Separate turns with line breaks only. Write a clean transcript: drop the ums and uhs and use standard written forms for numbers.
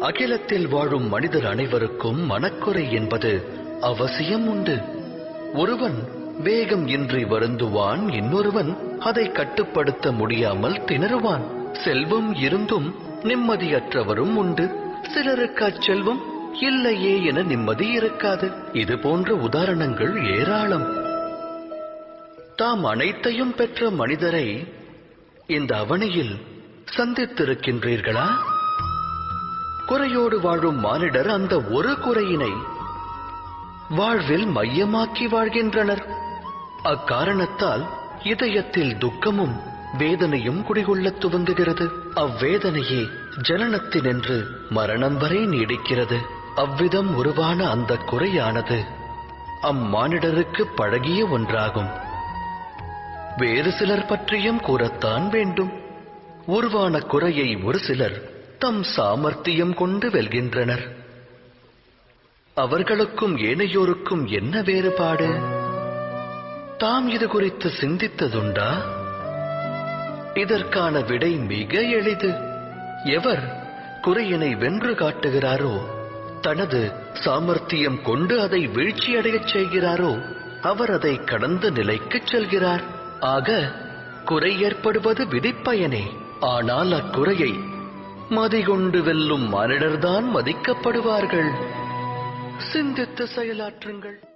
அகிலத்தில் வாழும் மனிதர் அனைவருக்கும் மனக்குறை என்பது அவசியம் உண்டு. ஒருவன் வேகம் இன்றி வருந்துவான், இன்னொருவன் அதை கட்டுப்படுத்த முடியாமல் திணறுவான். செல்வம் இருந்தும் நிம்மதியற்றவரும் உண்டு. சிலருக்கு அச்செல்வம் இல்லையே என நிம்மதி இருக்காது. இது போன்ற உதாரணங்கள் ஏராளம். தாம் அனைத்தையும் பெற்ற மனிதரை இந்த அவனியில் சந்தித்திருக்கின்றீர்களா? குறையோடு வாழும் மானிடர் அந்த ஒரு குறையினை வாழ்வில் மையமாக்கி வாழ்கின்றனர். அக்காரணத்தால் இதயத்தில் துக்கமும் வேதனையும் குடிகொள்ளத் துவங்குகிறது. அவ்வேதனையே ஜனனத்தினின்று மரணம் வரை நீடிக்கிறது. அவ்விதம் உருவான அந்த குறையானது அம்மானிடருக்கு பழகிய ஒன்றாகும். வேறு சிலர் பற்றியும் கூறத்தான் வேண்டும். உருவான குறையை ஒரு சிலர் தம் சாமர்த்தியம் கொண்டு வெல்கின்றனர். அவர்களுக்கும் ஏனையோருக்கும் என்ன வேறுபாடு? தாம் இது குறித்து சிந்தித்ததுண்டா? இதற்கான விடை மிக எளிது. எவர் குறையினை வென்று காட்டுகிறாரோ, தனது சாமர்த்தியம் கொண்டு அதை வீழ்ச்சியடையச் செய்கிறாரோ, அவர் அதை கடந்த நிலைக்கு செல்கிறார். ஆக குறை ஏற்படுவது விதிப்பயனே. ஆனால் அக்குறையை மதிகொண்டு வெல்லும் மானிடர்தான் மதிக்கப்படுவார்கள். சிந்தித்து செயலாற்றுங்கள்.